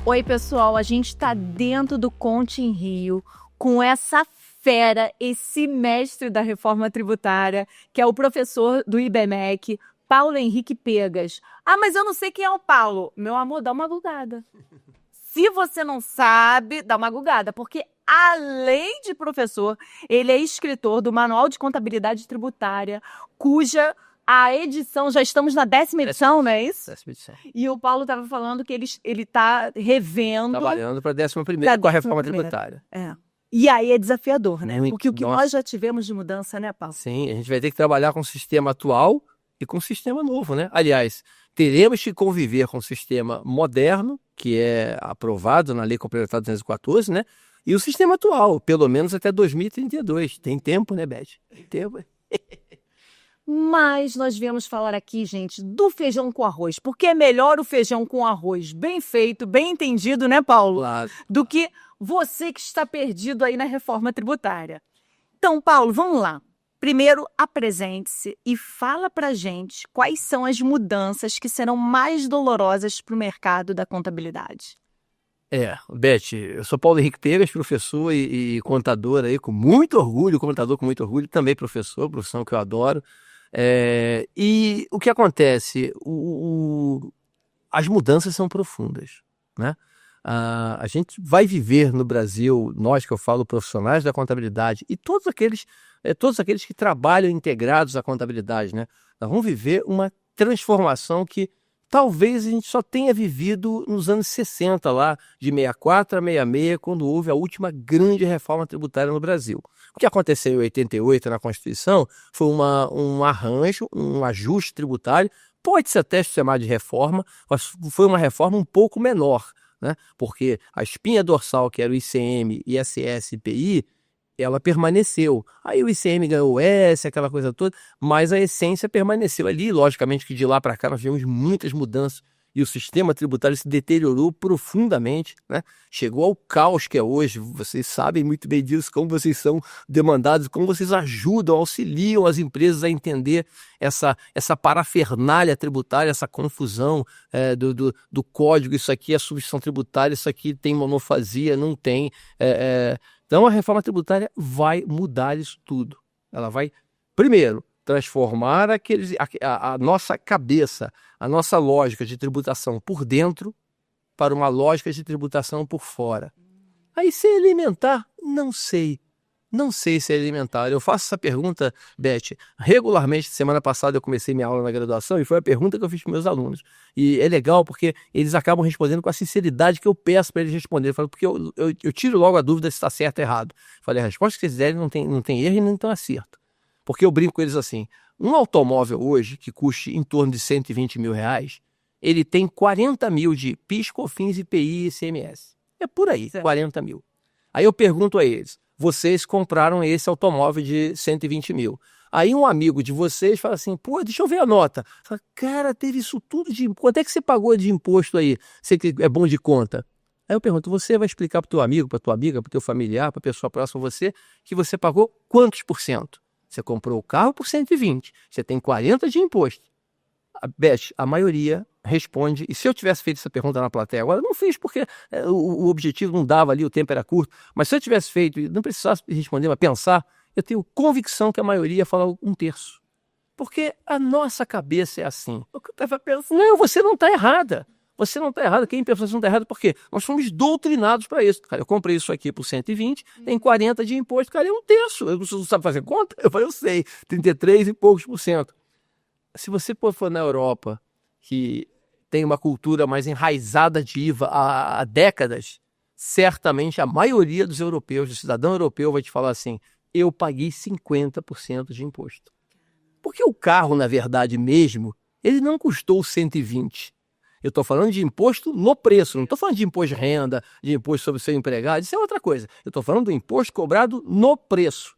Oi, pessoal, a gente está dentro do Conte em Rio com essa fera, esse mestre da reforma tributária, que é o professor do IBMEC, Paulo Henrique Pegas. Ah, mas eu não sei quem é o Paulo. Meu amor, dá uma gugada. Se você não sabe, dá uma gugada, porque além de professor, ele é escritor do Manual de Contabilidade Tributária, cuja a edição, já estamos na 10ª edição, não é isso? 10ª edição. E o Paulo estava falando que ele está revendo... Trabalhando para a 11ª com a reforma tributária. É. E aí é desafiador, né? Muito. Porque o que nós já tivemos de mudança, né, Paulo? Sim, a gente vai ter que trabalhar com o sistema atual e com o sistema novo, né? Aliás, teremos que conviver com o sistema moderno, que é aprovado na Lei Complementar 214, né? E o sistema atual, pelo menos até 2032. Tem tempo, né, Beth? Tem tempo. Mas nós viemos falar aqui, gente, do feijão com arroz, porque é melhor o feijão com arroz bem feito, bem entendido, né, Paulo? Claro. Do que você que está perdido aí na reforma tributária. Então, Paulo, vamos lá. Primeiro, apresente-se e fala pra gente quais são as mudanças que serão mais dolorosas para o mercado da contabilidade. Beth, eu sou Paulo Henrique Pegas, professor e contador aí, com muito orgulho, contador com muito orgulho, também professor, profissão que eu adoro. E o que acontece? As mudanças são profundas, né? A gente vai viver no Brasil, nós que eu falo profissionais da contabilidade e todos aqueles que trabalham integrados à contabilidade, né? Nós vamos viver uma transformação que talvez a gente só tenha vivido nos anos 60, lá de 64 a 66, quando houve a última grande reforma tributária no Brasil. O que aconteceu em 88 na Constituição foi um arranjo, um ajuste tributário, pode-se até chamar de reforma, mas foi uma reforma um pouco menor, né? Porque a espinha dorsal, que era o ICM, ISS e IPI, ela permaneceu. Aí o ICM ganhou o S, aquela coisa toda, mas a essência permaneceu ali. Logicamente que de lá para cá nós tivemos muitas mudanças e o sistema tributário se deteriorou profundamente, né? Chegou ao caos que é hoje. Vocês sabem muito bem disso, como vocês são demandados, como vocês ajudam, auxiliam as empresas a entender essa parafernália tributária, essa confusão do código. Isso aqui é substituição tributária, isso aqui tem monofasia, não tem... Então, a reforma tributária vai mudar isso tudo. Ela vai, primeiro, transformar a nossa cabeça, a nossa lógica de tributação por dentro para uma lógica de tributação por fora. Aí, se é elementar, não sei. Não sei se é elementar. Eu faço essa pergunta, Beth, regularmente. Semana passada eu comecei minha aula na graduação e foi a pergunta que eu fiz para meus alunos. E é legal porque eles acabam respondendo com a sinceridade que eu peço para eles responderem. Porque eu tiro logo a dúvida se está certo ou errado. Falei, a resposta que vocês derem não tem erro e nem tem acerto. Porque eu brinco com eles assim, um automóvel hoje que custe em torno de 120 mil reais, ele tem 40 mil de PIS, COFINS, IPI e ICMS. É por aí, certo. 40 mil. Aí eu pergunto a eles, vocês compraram esse automóvel de 120 mil. Aí um amigo de vocês fala assim, pô, deixa eu ver a nota. Fala, cara, teve isso tudo de... Quanto é que você pagou de imposto aí? Você que é bom de conta. Aí eu pergunto, você vai explicar para o teu amigo, para tua amiga, para o teu familiar, para a pessoa próxima a você, que você pagou quantos por cento? Você comprou o carro por 120, você tem 40 de imposto. Beth, a maioria responde, e se eu tivesse feito essa pergunta na plateia agora, eu não fiz porque o objetivo não dava ali, o tempo era curto, mas se eu tivesse feito e não precisasse responder, mas pensar, eu tenho convicção que a maioria fala 1/3. Porque a nossa cabeça é assim. O que eu estava pensando, não, você não está errada. Você não está errado. Quem pensa que não está errado, por quê? Nós fomos doutrinados para isso. Cara, eu comprei isso aqui por 120, tem 40 de imposto, cara, é 1/3. Você não sabe fazer conta? Eu falei, eu sei, 33 e poucos por cento. Se você for na Europa, que tem uma cultura mais enraizada de IVA há décadas, certamente a maioria dos europeus, do cidadão europeu, vai te falar assim, eu paguei 50% de imposto. Porque o carro, na verdade mesmo, ele não custou 120. Eu estou falando de imposto no preço, não estou falando de imposto de renda, de imposto sobre o seu empregado, isso é outra coisa. Eu estou falando do imposto cobrado no preço.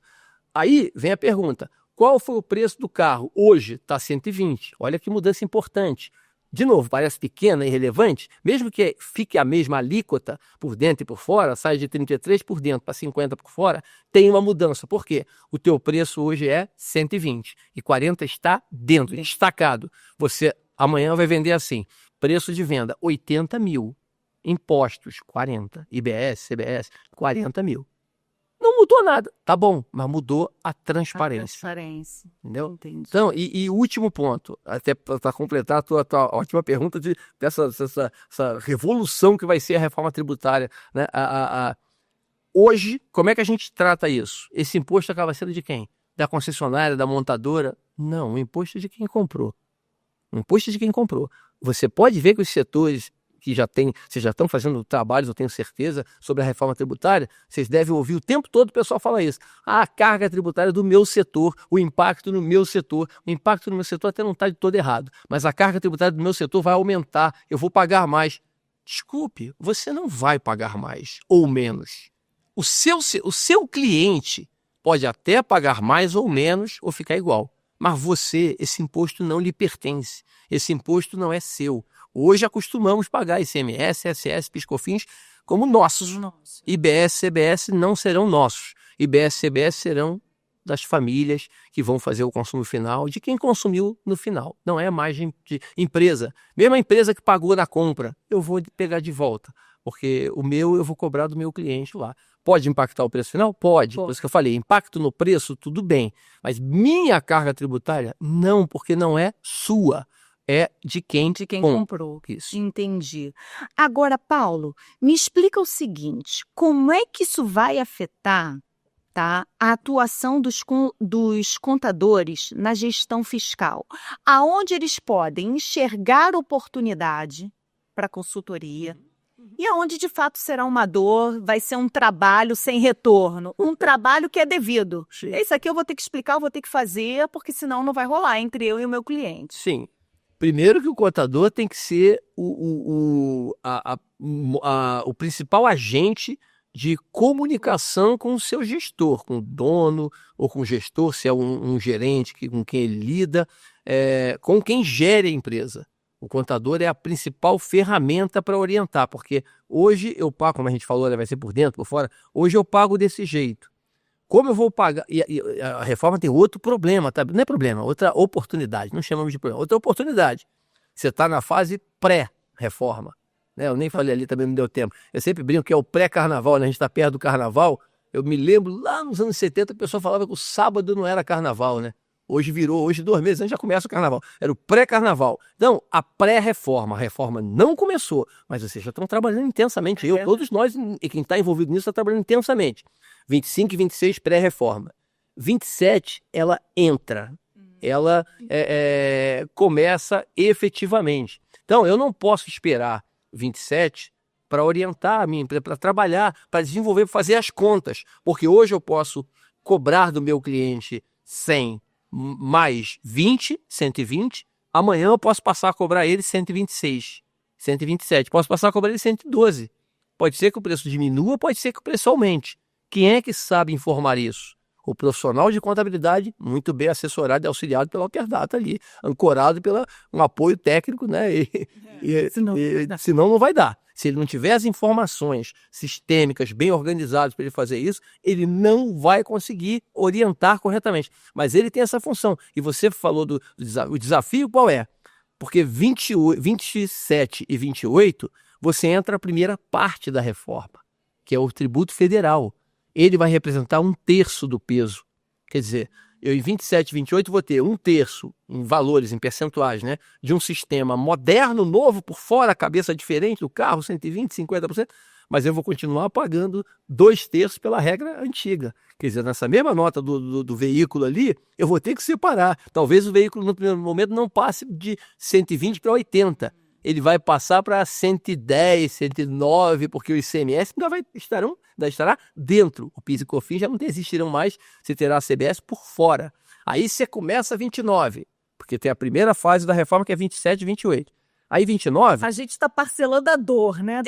Aí vem a pergunta, qual foi o preço do carro? Hoje está 120, olha que mudança importante. De novo, parece pequena e irrelevante, mesmo que fique a mesma alíquota por dentro e por fora, sai de 33 por dentro para 50 por fora, tem uma mudança. Por quê? O teu preço hoje é 120 e 40 está dentro, destacado. Você amanhã vai vender assim, preço de venda 80 mil. Impostos, 40. IBS, CBS, 40 mil. Não mudou nada. Tá bom, mas mudou a transparência. Transparência. Entendeu? Entendi. Então, e o último ponto, até para completar a tua ótima pergunta dessa revolução que vai ser a reforma tributária, né? Hoje, como é que a gente trata isso? Esse imposto acaba sendo de quem? Da concessionária, da montadora? Não, o imposto é de quem comprou. O imposto é de quem comprou. Você pode ver que os setores que vocês já estão fazendo trabalhos, eu tenho certeza, sobre a reforma tributária, vocês devem ouvir o tempo todo o pessoal falar isso. A carga tributária do meu setor, o impacto no meu setor. O impacto no meu setor até não está de todo errado, mas a carga tributária do meu setor vai aumentar, eu vou pagar mais. Desculpe, você não vai pagar mais ou menos. O seu cliente pode até pagar mais ou menos ou ficar igual, mas você, esse imposto não lhe pertence, esse imposto não é seu. Hoje acostumamos pagar ICMS, ISS, PIS/COFINS como nossos. IBS, CBS não serão nossos. IBS, CBS serão das famílias que vão fazer o consumo final, de quem consumiu no final. Não é mais de empresa. Mesmo a empresa que pagou na compra, eu vou pegar de volta, porque o meu eu vou cobrar do meu cliente lá. Pode impactar o preço final? Pode. Por isso que eu falei, impacto no preço, tudo bem. Mas minha carga tributária, não, porque não é sua. É de quem comprou. Isso. Entendi. Agora, Paulo, me explica o seguinte, como é que isso vai afetar, tá, a atuação dos contadores na gestão fiscal? Aonde eles podem enxergar oportunidade para consultoria e aonde, de fato, será uma dor, vai ser um trabalho sem retorno, um trabalho que é devido. Isso aqui eu vou ter que explicar, eu vou ter que fazer, porque senão não vai rolar entre eu e o meu cliente. Sim. Primeiro que o contador tem que ser o principal agente de comunicação com o seu gestor, com o dono ou com o gestor, se é um gerente com quem ele lida, com quem gere a empresa. O contador é a principal ferramenta para orientar, porque hoje eu pago, como a gente falou, vai ser por dentro, por fora, hoje eu pago desse jeito. Como eu vou pagar? E a reforma tem outro problema, tá? Não é problema, outra oportunidade. Não chamamos de problema, outra oportunidade. Você está na fase pré-reforma. Né? Eu nem falei ali, também não deu tempo. Eu sempre brinco que é o pré-carnaval, né? A gente está perto do carnaval. Eu me lembro, lá nos anos 70, a pessoa falava que o sábado não era carnaval, né? Hoje 2 meses antes já começa o carnaval. Era o pré-carnaval. Então, a pré-reforma. A reforma não começou, mas vocês já estão trabalhando intensamente. Todos nós, e quem está envolvido nisso, está trabalhando intensamente. 25 e 26, pré-reforma. 27, ela entra. Ela começa efetivamente. Então, eu não posso esperar 27 para orientar a minha empresa, para trabalhar, para desenvolver, para fazer as contas. Porque hoje eu posso cobrar do meu cliente 100 mais 20, 120. Amanhã eu posso passar a cobrar ele 126, 127. Posso passar a cobrar ele 112. Pode ser que o preço diminua, pode ser que o preço aumente. Quem é que sabe informar isso? O profissional de contabilidade, muito bem assessorado e auxiliado pela Alterdata ali, ancorado pelo um apoio técnico, né? Senão não vai dar. Se ele não tiver as informações sistêmicas bem organizadas para ele fazer isso, ele não vai conseguir orientar corretamente. Mas ele tem essa função. E você falou do desafio, qual é? Porque 27 e 28, você entra na primeira parte da reforma, que é o tributo federal. Ele vai representar 1/3 do peso. Quer dizer, eu em 27 e 28 vou ter 1/3 em valores, em percentuais, né, de um sistema moderno, novo, por fora, a cabeça diferente do carro, 120%, 50%, mas eu vou continuar pagando 2/3 pela regra antiga. Quer dizer, nessa mesma nota do veículo ali, eu vou ter que separar. Talvez o veículo, no primeiro momento, não passe de 120 para 80. Ele vai passar para 110, 109, porque o ICMS ainda estará dentro. O PIS e COFINS já não existirão mais, você terá a CBS por fora. Aí você começa 29, porque tem a primeira fase da reforma que é 27 e 28. Aí 29... A gente está parcelando a dor, né?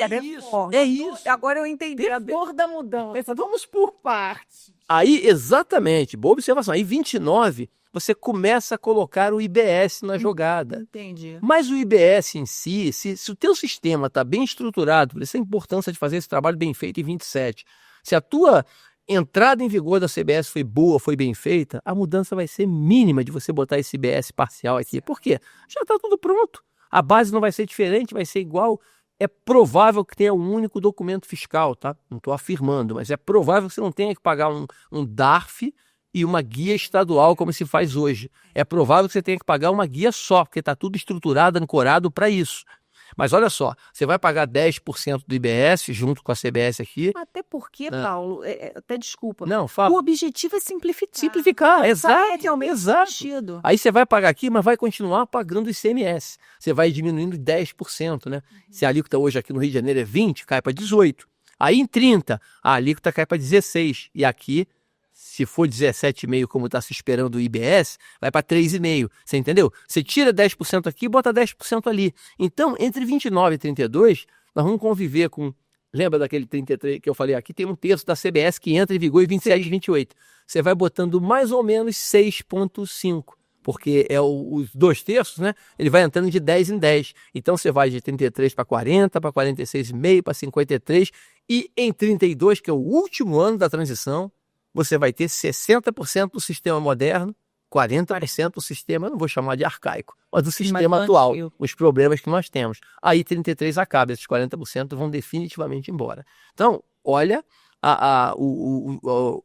É isso. Agora eu entendi a dor da mudança. Vamos por partes. Aí, exatamente, boa observação. Aí 29... você começa a colocar o IBS na jogada. Entendi. Mas o IBS em si, se o teu sistema está bem estruturado, por isso a importância de fazer esse trabalho bem feito em 27, se a tua entrada em vigor da CBS foi boa, foi bem feita, a mudança vai ser mínima de você botar esse IBS parcial aqui. Por quê? Já está tudo pronto. A base não vai ser diferente, vai ser igual. é provável que tenha um único documento fiscal, tá? Não estou afirmando, mas é provável que você não tenha que pagar um DARF e uma guia estadual como se faz hoje. É provável que você tenha que pagar uma guia só, porque está tudo estruturado, ancorado para isso. Mas olha só, você vai pagar 10% do IBS junto com a CBS aqui. Até porque, Paulo, até desculpa, Não, fala. o objetivo é simplificar. Simplificar, exato. Realmente Exato. sentido. Aí você vai pagar aqui, mas vai continuar pagando o ICMS. Você vai diminuindo 10%, né? Se a alíquota hoje aqui no Rio de Janeiro é 20, cai para 18. Aí em 30, a alíquota cai para 16. E aqui, se for 17,5 como está se esperando o IBS, vai para 3,5. Você entendeu? Você tira 10% aqui e bota 10% ali. Então, entre 29 e 32, nós vamos conviver com... Lembra daquele 33 que eu falei aqui? Tem um terço da CBS que entra em vigor em 27 e 28. Você vai botando mais ou menos 6,5, porque é os 2/3, né? Ele vai entrando de 10 em 10. Então você vai de 33 para 40, para 46,5, para 53. E em 32, que é o último ano da transição, você vai ter 60% do sistema moderno, 40% do sistema, não vou chamar de arcaico, mas do sistema atual, os problemas que nós temos. Aí 33 acaba, esses 40% vão definitivamente embora. Então, olha a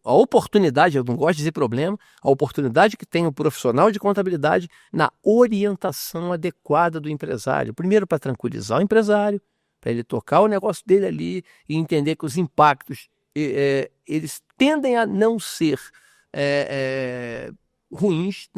oportunidade, eu não gosto de dizer problema, a oportunidade que tem o profissional de contabilidade na orientação adequada do empresário. Primeiro, para tranquilizar o empresário, para ele tocar o negócio dele ali e entender que os impactos eles tendem a não ser ruins,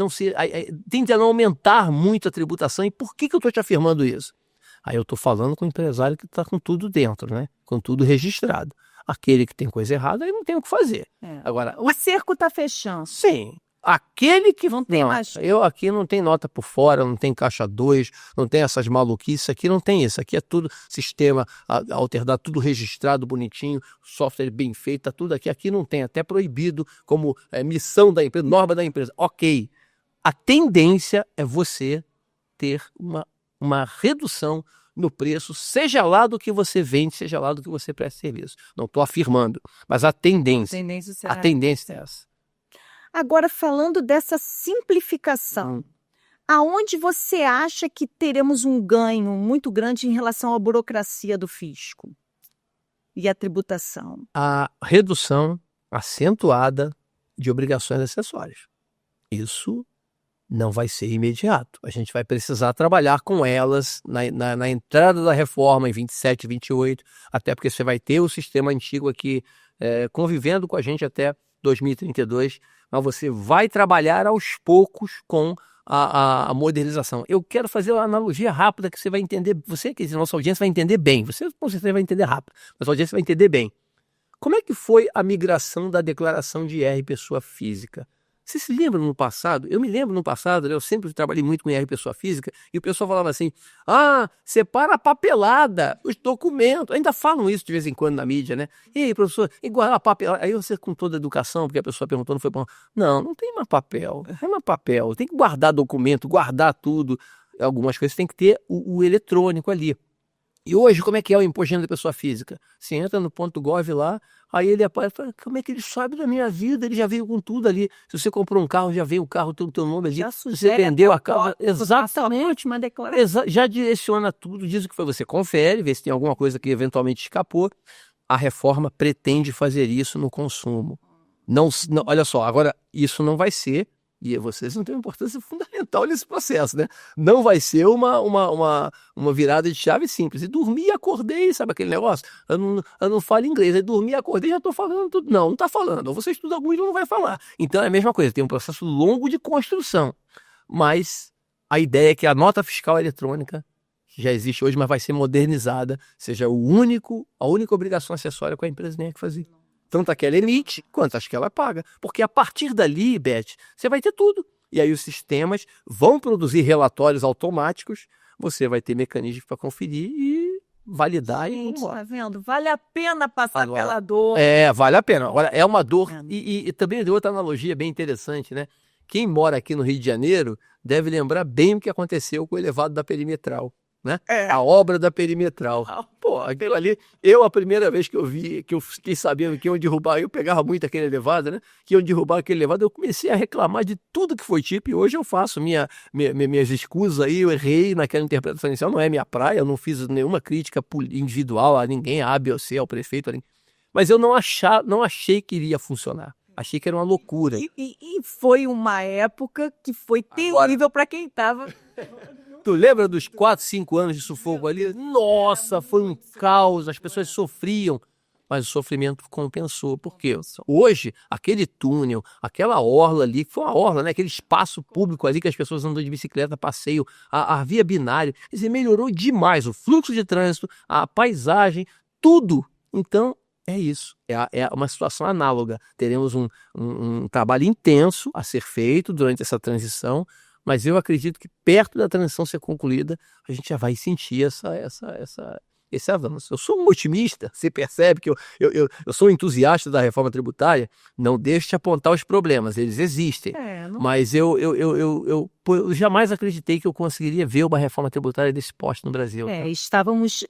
tendem a não aumentar muito a tributação. E por que eu estou te afirmando isso? Aí eu estou falando com o empresário que está com tudo dentro, né? Com tudo registrado. Aquele que tem coisa errada, ele não tem o que fazer. Agora, o cerco está fechando. Sim. Aquele que não tem mais. Eu aqui não tem nota por fora, não tem caixa 2, não tem essas maluquices, aqui não tem isso. Aqui é tudo sistema alternado, tudo registrado, bonitinho, software bem feito, tá tudo aqui. Aqui não tem, até proibido como missão da empresa, norma da empresa. Ok. A tendência é você ter uma redução no preço, seja lá do que você vende, seja lá do que você presta serviço. Não estou afirmando, mas a tendência é essa. Agora, falando dessa simplificação, aonde você acha que teremos um ganho muito grande em relação à burocracia do fisco e à tributação? A redução acentuada de obrigações acessórias. Isso não vai ser imediato. A gente vai precisar trabalhar com elas na entrada da reforma em 27, 28, até porque você vai ter o sistema antigo aqui convivendo com a gente até 2032, mas você vai trabalhar aos poucos com a modernização. Eu quero fazer uma analogia rápida que você vai entender, quer dizer, nossa audiência vai entender bem, você com certeza vai entender rápido, mas a audiência vai entender bem. Como é que foi a migração da declaração de IR pessoa física? Você se lembra no passado? Eu me lembro no passado, eu sempre trabalhei muito com IR pessoa física, e o pessoal falava assim, separa a papelada, os documentos, ainda falam isso de vez em quando na mídia, né? E aí, professor, igual a papelada, aí você com toda a educação, porque a pessoa perguntou, não foi bom. Não tem mais papel, tem que guardar documento, guardar tudo, algumas coisas tem que ter o eletrônico ali. E hoje, como é que é o imposto de renda da pessoa física? Você entra no .gov lá, aí ele aparece e fala, como é que ele sabe da minha vida? Ele já veio com tudo ali. Se você comprou um carro, já veio o carro, tem o teu nome ali. Se você vendeu a carro, exatamente. Já direciona tudo, diz o que foi. Você confere, vê se tem alguma coisa que eventualmente escapou. A reforma pretende fazer isso no consumo. Não, olha só, agora, isso não vai ser, e vocês não têm uma importância fundamental nesse processo, né? Não vai ser uma virada de chave simples. E dormi e acordei, sabe aquele negócio? Eu não falo inglês, aí dormi e acordei já estou falando tudo. Não está falando. Ou você estuda muito ou não vai falar. Então é a mesma coisa, tem um processo longo de construção. Mas a ideia é que a nota fiscal eletrônica, que já existe hoje, mas vai ser modernizada, seja a única obrigação acessória que a empresa tenha que fazer. Tanto aquela emite, quanto as que ela paga. Porque a partir dali, Beth, você vai ter tudo. E aí os sistemas vão produzir relatórios automáticos, você vai ter mecanismos para conferir e validar. Gente, tá vendo? Vale a pena passar pela dor. Vale a pena. Agora, é uma dor. E também deu outra analogia bem interessante, né? Quem mora aqui no Rio de Janeiro deve lembrar bem o que aconteceu com o elevado da Perimetral, né? A obra da Perimetral. Pô, aquilo ali, a primeira vez que eu vi, que eu fiquei sabendo que iam derrubar, eu pegava muito aquele elevado, né? Que iam derrubar aquele elevado, eu comecei a reclamar de tudo que foi tipo, e hoje eu faço minhas escusas aí, eu errei naquela interpretação inicial, não é minha praia, eu não fiz nenhuma crítica individual a ninguém, a B ou C, ao prefeito, a ninguém. Mas eu não achei que iria funcionar. Achei que era uma loucura. E foi uma época que foi terrível para quem estava. Tu lembra dos 4, 5 anos de sufoco ali? Nossa, foi um caos, as pessoas sofriam, mas o sofrimento compensou. Por quê? Hoje, aquele túnel, aquela orla ali, que foi uma orla, né? Aquele espaço público ali que as pessoas andam de bicicleta, passeio, a via binária, quer dizer, melhorou demais o fluxo de trânsito, a paisagem, tudo. Então, é isso, é uma situação análoga. Teremos um trabalho intenso a ser feito durante essa transição, mas eu acredito que perto da transição ser concluída, a gente já vai sentir esse avanço. Eu sou um otimista, você percebe que eu sou um entusiasta da reforma tributária, não deixo de apontar os problemas, eles existem, mas eu jamais acreditei que eu conseguiria ver uma reforma tributária desse porte no Brasil. Estávamos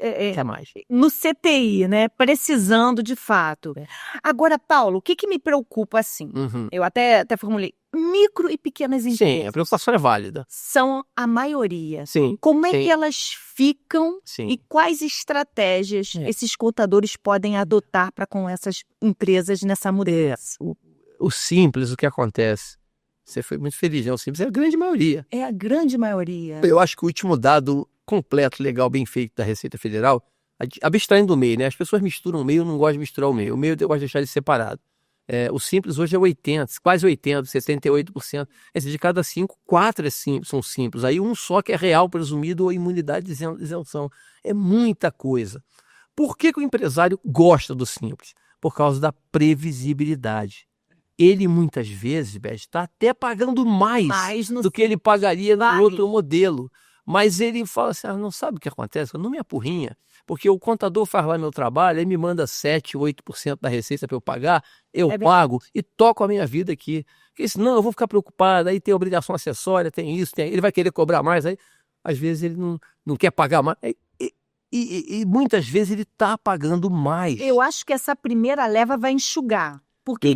mais. no CTI, né, precisando de fato. Agora, Paulo, o que me preocupa assim? Eu até formulei. Micro e pequenas empresas. Sim, a preocupação é válida. São a maioria. Sim. Como é que elas ficam e quais estratégias esses contadores podem adotar para com essas empresas nessa mudança? O simples, o que acontece? Você foi muito feliz, né? O simples é a grande maioria. É a grande maioria. Eu acho que o último dado completo, legal, bem feito da Receita Federal, abstraindo do meio, né? As pessoas misturam o meio, eu não gosto de misturar o meio. O meio eu gosto de deixar ele separado. O simples hoje é 80%, quase 80%, 78%. De cada 5, 4 são simples. Aí um só que é real, presumido, ou imunidade de isenção. É muita coisa. Por que o empresário gosta do simples? Por causa da previsibilidade. Ele muitas vezes, Beth, está até pagando mais do que ele pagaria no outro modelo. Mas ele fala assim, não sabe o que acontece? Não me apurrinha, porque o contador faz lá meu trabalho, ele me manda 7, 8% da receita para eu pagar, eu pago e toco a minha vida aqui. Porque senão eu vou ficar preocupado, aí tem obrigação acessória, tem isso, ele vai querer cobrar mais, aí às vezes ele não quer pagar mais. E muitas vezes ele está pagando mais. Eu acho que essa primeira leva vai enxugar. Porque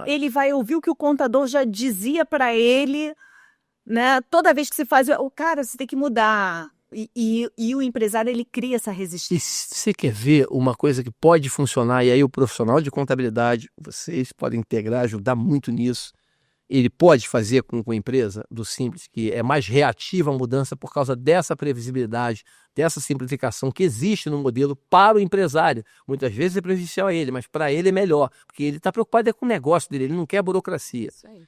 ele vai ouvir o que o contador já dizia para ele, né? Toda vez que se faz, cara, você tem que mudar. E o empresário, ele cria essa resistência. E se você quer ver uma coisa que pode funcionar, e aí o profissional de contabilidade, vocês podem integrar, ajudar muito nisso, ele pode fazer com a empresa do Simples, que é mais reativa à mudança por causa dessa previsibilidade, dessa simplificação que existe no modelo para o empresário. Muitas vezes é prejudicial a ele, mas para ele é melhor, porque ele está preocupado com o negócio dele, ele não quer burocracia. Isso aí.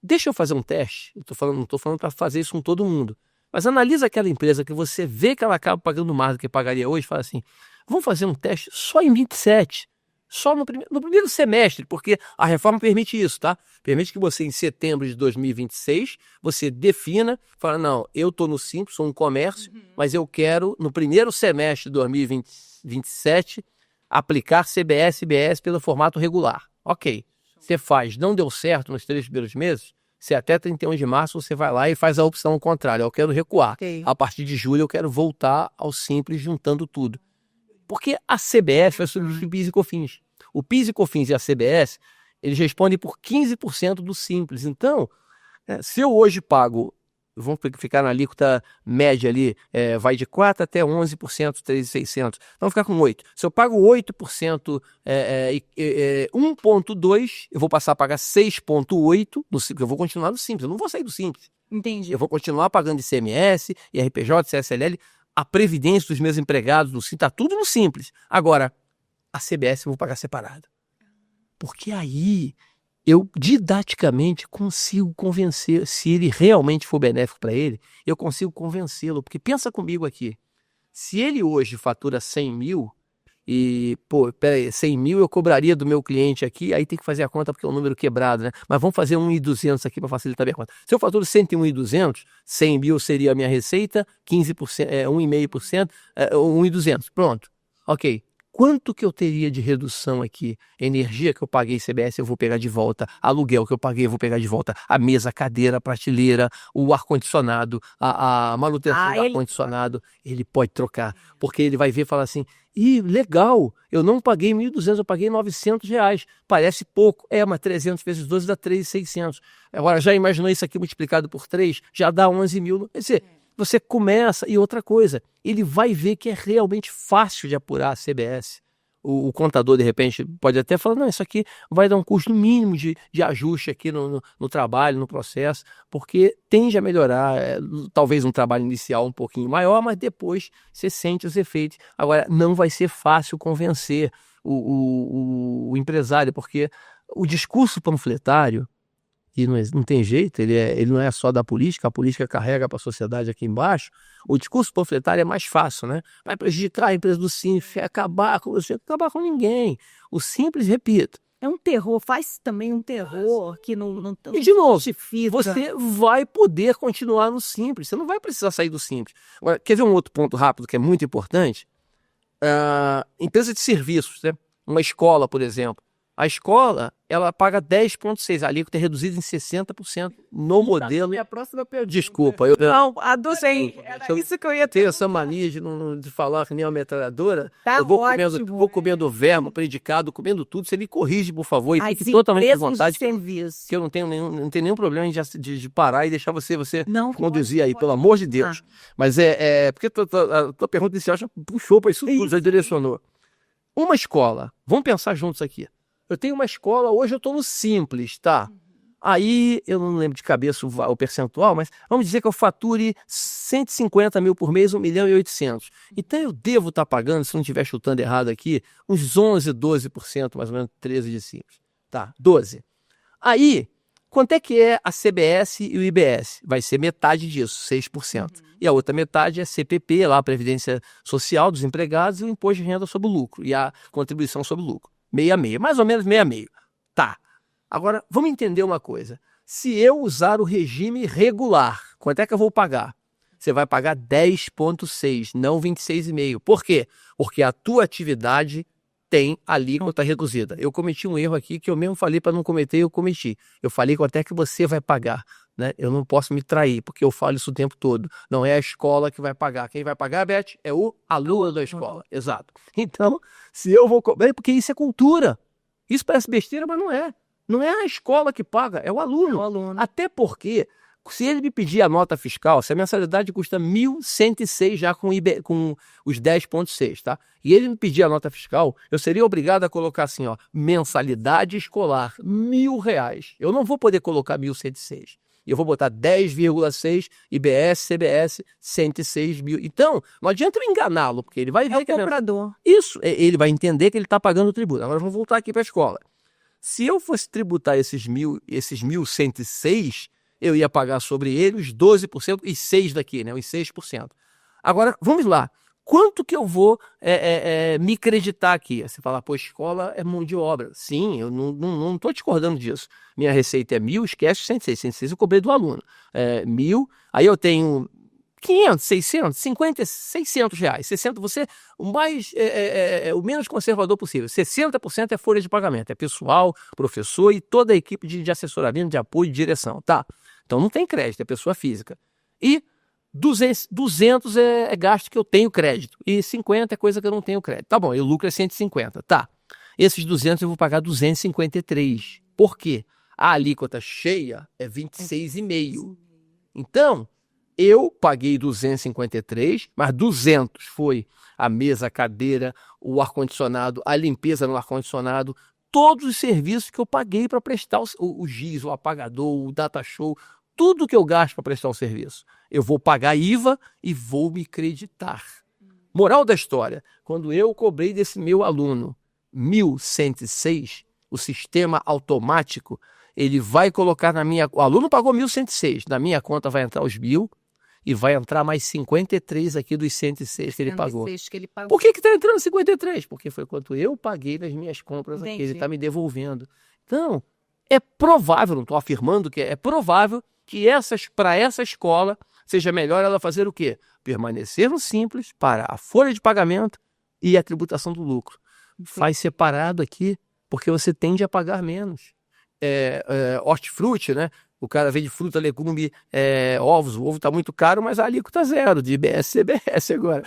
Deixa eu fazer um teste, não estou falando para fazer isso com todo mundo, mas analisa aquela empresa que você vê que ela acaba pagando mais do que pagaria hoje, fala assim, vamos fazer um teste só em 27, só no primeiro semestre, porque a reforma permite isso, tá? Permite que você, em setembro de 2026, você defina, fala, não, eu estou no Simples, sou um comércio, mas eu quero, no primeiro semestre de 2027, aplicar CBS e IBS pelo formato regular. Ok, você faz, não deu certo nos 3 primeiros meses, se até 31 de março você vai lá e faz a opção contrária, eu quero recuar. Okay. A partir de julho eu quero voltar ao Simples juntando tudo. Porque a CBS vai substituir o PIS e COFINS. O PIS e COFINS e a CBS, eles respondem por 15% do Simples. Então, se eu hoje pago, vamos ficar na alíquota média ali, vai de 4% até 11%, 3.600. Então, vou ficar com 8%. Se eu pago 8%, 1,2%, eu vou passar a pagar 6,8% no Simples. Eu vou continuar no Simples, eu não vou sair do Simples. Entendi. Eu vou continuar pagando ICMS, IRPJ, CSLL, a previdência dos meus empregados, está tudo no Simples. Agora, a CBS eu vou pagar separado. Porque aí eu didaticamente consigo convencer, se ele realmente for benéfico para ele, eu consigo convencê-lo. Porque pensa comigo aqui, se ele hoje fatura 100 mil, e, 100 mil eu cobraria do meu cliente aqui, aí tem que fazer a conta porque é um número quebrado, né? Mas vamos fazer 1.200 aqui para facilitar a minha conta. Se eu faturo 101.200, 100 mil seria a minha receita, 15%, 1,5%, 1.200, pronto. Ok. quanto que eu teria de redução aqui? Energia que eu paguei CBS eu vou pegar de volta, aluguel que eu paguei eu vou pegar de volta, a mesa, a cadeira, a prateleira, o ar-condicionado, a manutenção do ar-condicionado, ele pode trocar, porque ele vai ver e falar assim, legal, eu não paguei 1.200, eu paguei R$900, parece pouco, mas 300 vezes 12 dá 3.600. Agora, já imaginou isso aqui multiplicado por 3? Já dá 11 mil, quer dizer, você começa, e outra coisa, ele vai ver que é realmente fácil de apurar a CBS. O contador, de repente, pode até falar, não, isso aqui vai dar um custo mínimo de ajuste aqui no trabalho, no processo, porque tende a melhorar, talvez um trabalho inicial um pouquinho maior, mas depois você sente os efeitos. Agora, não vai ser fácil convencer o empresário, porque o discurso panfletário, e não tem jeito, ele não é só da política, a política carrega para a sociedade aqui embaixo. O discurso panfletário é mais fácil, né? Vai prejudicar a empresa do Simples, acabar com ninguém. O Simples, repito, é um terror, faz também um terror que não e de novo, justifica. Você vai poder continuar no Simples, você não vai precisar sair do Simples. Agora, quer ver um outro ponto rápido que é muito importante? Empresa de serviços, né? Uma escola, por exemplo. A escola, ela paga 10,6%, a alíquota é reduzida em 60% no modelo. A próxima pergunta. Desculpa. Não, adorei. Era isso que eu ia ter. Tenho essa mania de falar que nem uma metralhadora. Tá, eu vou ótimo. comendo vermo, predicado, comendo tudo. Você me corrige, por favor, e As fique totalmente à empresas de vontade. serviço. Que eu não tenho nenhum problema de parar e deixar você Não, conduzir aí, pelo amor de Deus. Mas porque a tua pergunta inicial já puxou para isso tudo, já direcionou. Uma escola, vamos pensar juntos aqui. Eu tenho uma escola, hoje eu estou no Simples, tá? Aí, eu não lembro de cabeça o percentual, mas vamos dizer que eu fature 150 mil por mês, 1.800.000. Então eu devo estar pagando, se não estiver chutando errado aqui, uns 11, 12%, mais ou menos 13% de Simples. Tá, 12%. Aí, quanto é que é a CBS e o IBS? Vai ser metade disso, 6%. E a outra metade é CPP, lá a Previdência Social dos empregados, e o Imposto de Renda sobre o Lucro, e a contribuição sobre o lucro. Meio a meio, mais ou menos meio a meio. Tá. Agora, vamos entender uma coisa. Se eu usar o regime regular, quanto é que eu vou pagar? Você vai pagar 10,6%, não 26,5%. Por quê? Porque a tua atividade tem alíquota reduzida. Eu cometi um erro aqui que eu mesmo falei para não cometer, eu cometi. Eu falei quanto é que você vai pagar, né? Eu não posso me trair, porque eu falo isso o tempo todo. Não é a escola que vai pagar. Quem vai pagar, Beth, é o aluno da escola. Exato. Então, se eu vou cobrar, porque isso é cultura. Isso parece besteira, mas não é. Não é a escola que paga, é o aluno. É o aluno. Até porque, se ele me pedir a nota fiscal, se a mensalidade custa 1.106 já com os 10,6, tá? E ele me pedir a nota fiscal, eu seria obrigado a colocar assim, ó, mensalidade escolar, R$1.000. Eu não vou poder colocar 1.106. Eu vou botar 10,6 IBS, CBS, 106 mil. Então, não adianta eu enganá-lo, porque ele vai ver que é o comprador. Isso, ele vai entender que ele está pagando o tributo. Agora vamos voltar aqui para a escola. Se eu fosse tributar esses 1.106, eu ia pagar sobre ele os 12% e 6% daqui, né? Os 6%. Agora, vamos lá. Quanto que eu vou me creditar aqui? Você fala, pô, escola é mão de obra. Sim, eu não estou discordando disso. Minha receita é 1.000, esquece 106. 106 eu cobrei do aluno. 1.000, aí eu tenho 500, 600, 50, 600 reais. 60, você, o menos conservador possível. 60% é folha de pagamento. É pessoal, professor e toda a equipe de assessoramento, de apoio e direção, tá? Então não tem crédito, é pessoa física. E 200 é gasto que eu tenho crédito. E 50 é coisa que eu não tenho crédito. Tá bom, e o lucro é 150, tá. Esses 200 eu vou pagar 253. Por quê? A alíquota cheia é 26,5. Então, eu paguei 253, mas 200 foi a mesa, a cadeira, o ar-condicionado, a limpeza no ar-condicionado, todos os serviços que eu paguei para prestar o giz, o apagador, o data show, tudo que eu gasto para prestar um serviço. Eu vou pagar IVA e vou me creditar. Moral da história, quando eu cobrei desse meu aluno 1.106, o sistema automático, ele vai colocar na minha... O aluno pagou 1.106, na minha conta vai entrar os 1.000 e vai entrar mais 53 aqui dos 106 que ele pagou. Por que está entrando 53? Porque foi quanto eu paguei nas minhas compras aqui, ele está me devolvendo. Então, é provável, não estou afirmando que é provável que para essa escola seja melhor ela fazer o quê? Permanecer no Simples para a folha de pagamento e a tributação do lucro. Faz separado aqui, porque você tende a pagar menos. Hortifruti, né? O cara vende fruta, legume, ovos. O ovo está muito caro, mas a alíquota zero, de IBS, CBS agora.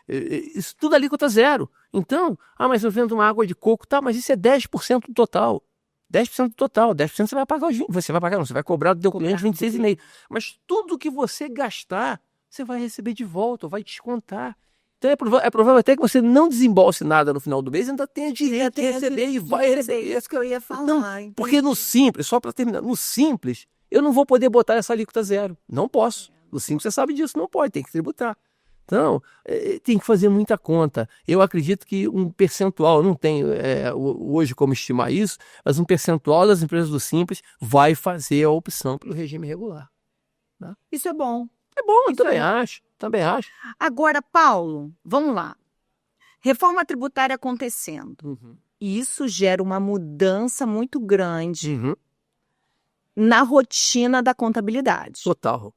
Isso tudo alíquota zero. Então, mas eu vendo uma água de coco, tá, mas isso é 10% do total. 10% do total. 10% você vai pagar os 20%. Você vai pagar, não, você vai cobrar do teu cliente 26,5%. Mas tudo que você gastar, você vai receber de volta, vai descontar. Então é provável até que você não desembolse nada no final do mês, ainda tenha direito a receber e vai receber. Isso que eu ia falar. Não, porque no Simples, só para terminar, no Simples, eu não vou poder botar essa alíquota zero. Não posso. No Simples você sabe disso, não pode, tem que tributar. Então, tem que fazer muita conta. Eu acredito que um percentual, não tenho hoje como estimar isso, mas um percentual das empresas do Simples vai fazer a opção pelo regime regular. Né? Isso é bom. É bom, eu também acho. Também acho. Agora, Paulo, vamos lá. Reforma tributária acontecendo. Uhum. E isso gera uma mudança muito grande Uhum. na rotina da contabilidade. Total.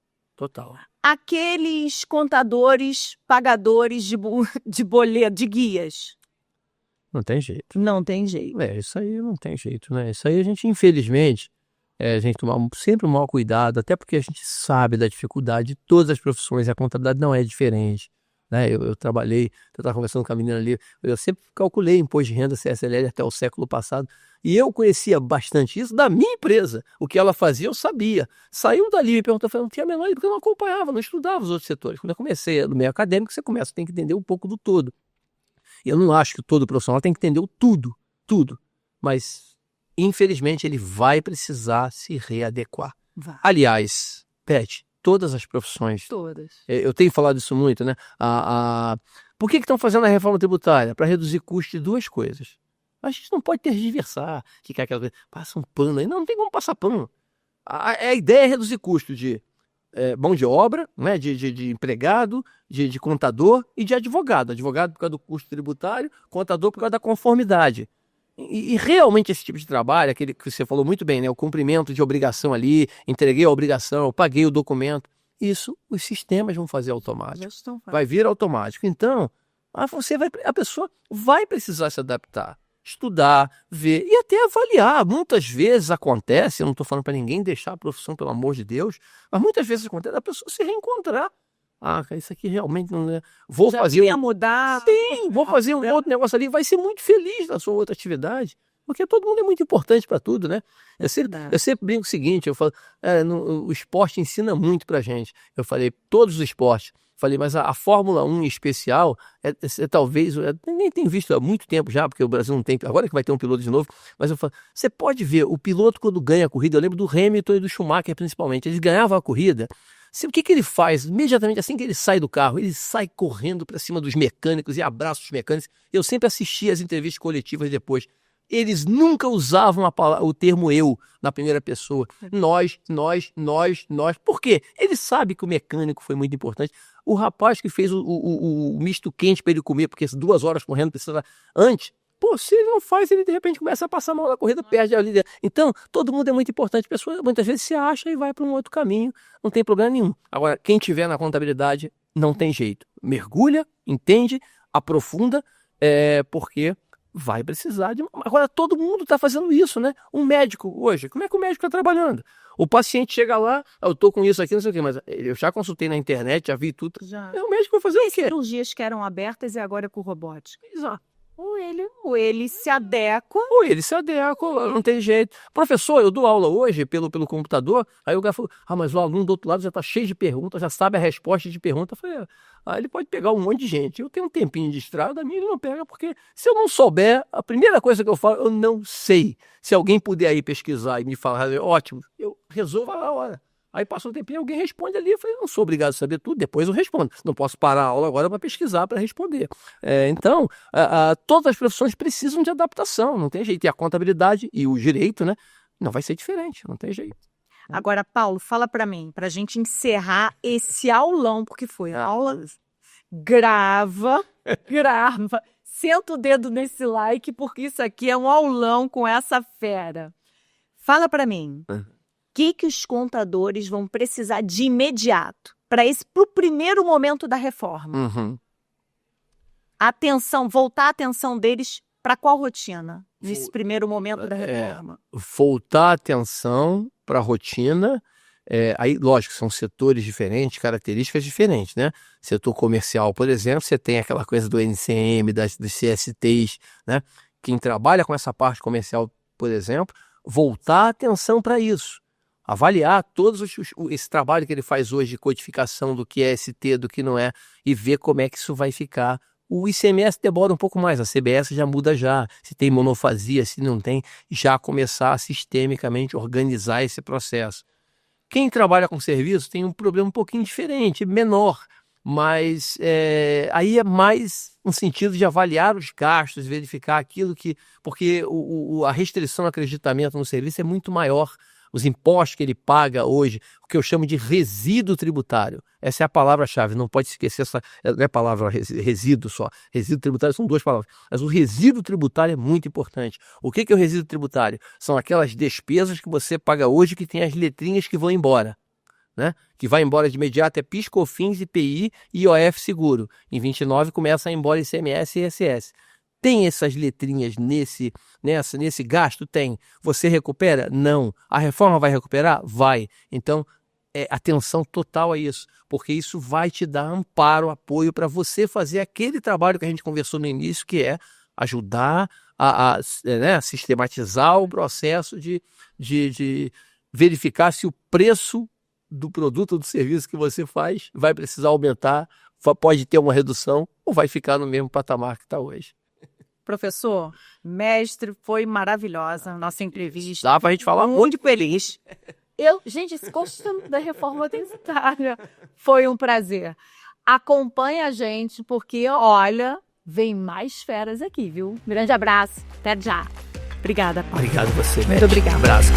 Aqueles contadores, pagadores de boleto, de guias. Não tem jeito. Não tem jeito. Isso aí não tem jeito, né? Isso aí a gente, infelizmente, a gente tomar sempre um maior cuidado, até porque a gente sabe da dificuldade de todas as profissões, e a contabilidade não é diferente. Né? Eu estava conversando com a menina ali, eu sempre calculei imposto de renda CSLL até o século passado, e eu conhecia bastante isso da minha empresa. O que ela fazia, eu sabia. Saiu dali e me perguntou, eu não tinha a menor ideia, porque eu não acompanhava, não estudava os outros setores. Quando eu comecei no meio acadêmico, você tem que entender um pouco do todo. E eu não acho que todo profissional tem que entender o tudo. Mas, infelizmente, ele vai precisar se readequar. Vai. Aliás, Pet, todas as profissões. Todas. Eu tenho falado isso muito, né? Por que estão fazendo a reforma tributária? Para reduzir custos de duas coisas. A gente não pode tergiversar, que aquela coisa, passa um pano aí. Não tem como passar pano. A ideia é reduzir custo de mão de obra, né? de empregado, de contador e de advogado. Advogado por causa do custo tributário, contador por causa da conformidade. E realmente esse tipo de trabalho, aquele que você falou muito bem, né? O cumprimento de obrigação ali, entreguei a obrigação, paguei o documento. Isso os sistemas vão fazer automático. Vai vir automático. Então, a pessoa vai precisar se adaptar, estudar, ver e até avaliar. Muitas vezes acontece, eu não estou falando para ninguém deixar a profissão, pelo amor de Deus, mas muitas vezes acontece a pessoa se reencontrar. Isso aqui realmente não é. Vou mudar. Sim, vou fazer um outro negócio ali. Vai ser muito feliz na sua outra atividade. Porque todo mundo é muito importante para tudo, né? Eu sempre brinco o seguinte, eu falo, o esporte ensina muito pra gente. Eu falei, todos os esportes. Falei, mas a Fórmula 1 em especial, talvez, nem tenho visto há muito tempo já, porque o Brasil não tem, agora que vai ter um piloto de novo, mas eu falo, você pode ver, o piloto quando ganha a corrida, eu lembro do Hamilton e do Schumacher principalmente, eles ganhavam a corrida. O que ele faz? Imediatamente assim que ele sai do carro, ele sai correndo para cima dos mecânicos e abraça os mecânicos. Eu sempre assisti as entrevistas coletivas depois. Eles nunca usavam o termo eu na primeira pessoa. Nós. Por quê? Ele sabe que o mecânico foi muito importante. O rapaz que fez o misto quente para ele comer, porque 2 horas correndo precisa antes. Se ele não faz, ele de repente começa a passar mal na corrida, perde a liderança. Então, todo mundo é muito importante. A pessoa muitas vezes se acha e vai para um outro caminho, não tem problema nenhum. Agora, quem tiver na contabilidade, não tem jeito. Mergulha, entende, aprofunda, porque vai precisar de... Agora, todo mundo está fazendo isso, né? Um médico hoje, como é que o médico está trabalhando? O paciente chega lá, eu estou com isso aqui, não sei o quê, mas eu já consultei na internet, já vi tudo. O médico vai fazer o quê? Cirurgias que eram abertas e agora é com robótica. Exato. Ou ele se adequa. Não tem jeito. Professor, eu dou aula hoje pelo computador, aí o cara falou, mas o aluno do outro lado já está cheio de perguntas, já sabe a resposta de pergunta. Eu falei, ele pode pegar um monte de gente. Eu tenho um tempinho de estrada, a minha ele não pega, porque se eu não souber, a primeira coisa que eu falo, eu não sei. Se alguém puder aí pesquisar e me falar, ótimo, eu resolvo a hora. Aí passa um tempinho, alguém responde ali. Eu falei, não sou obrigado a saber tudo, depois eu respondo. Não posso parar a aula agora para pesquisar, para responder. Então, todas as profissões precisam de adaptação, não tem jeito. E a contabilidade e o direito, né? Não vai ser diferente, não tem jeito. Agora, Paulo, fala para mim, para a gente encerrar esse aulão, porque foi aula. Grava. Senta o dedo nesse like, porque isso aqui é um aulão com essa fera. Fala para mim. Que os contadores vão precisar de imediato para o primeiro momento da reforma? voltar a atenção deles para qual rotina? Nesse primeiro momento da reforma. Voltar a atenção para a rotina. Aí, lógico, são setores diferentes, características diferentes, né? Setor comercial, por exemplo, você tem aquela coisa do NCM, dos CSTs, né? Quem trabalha com essa parte comercial, por exemplo, voltar a atenção para isso. Avaliar esse trabalho que ele faz hoje de codificação do que é ST, do que não é, e ver como é que isso vai ficar. O ICMS demora um pouco mais, a CBS já muda já, se tem monofasia, se não tem, já começar a sistemicamente organizar esse processo. Quem trabalha com serviço tem um problema um pouquinho diferente, menor, mas aí é mais no sentido de avaliar os gastos, verificar aquilo que... Porque a restrição ao acreditamento no serviço é muito maior. Os impostos que ele paga hoje, o que eu chamo de resíduo tributário. Essa é a palavra-chave, não pode esquecer não é a palavra resíduo só. Resíduo tributário são duas palavras. Mas o resíduo tributário é muito importante. O que é o resíduo tributário? São aquelas despesas que você paga hoje que tem as letrinhas que vão embora, né? Que vai embora de imediato é PIS, COFINS, IPI e IOF seguro. Em 29 começa a ir embora ICMS e ISS. Tem essas letrinhas nesse gasto? Tem. Você recupera? Não. A reforma vai recuperar? Vai. Então, atenção total a isso, porque isso vai te dar amparo, apoio para você fazer aquele trabalho que a gente conversou no início, que é ajudar a sistematizar o processo de verificar se o preço do produto ou do serviço que você faz vai precisar aumentar, pode ter uma redução ou vai ficar no mesmo patamar que está hoje. Professor, mestre, foi maravilhosa a nossa entrevista. Dá pra gente falar muito feliz. Gente, gostando da reforma tributária. Foi um prazer. Acompanhe a gente, porque, olha, vem mais feras aqui, viu? Grande abraço. Até já. Obrigada, Paulo. Obrigado a você, Muito obrigada. Um abraço.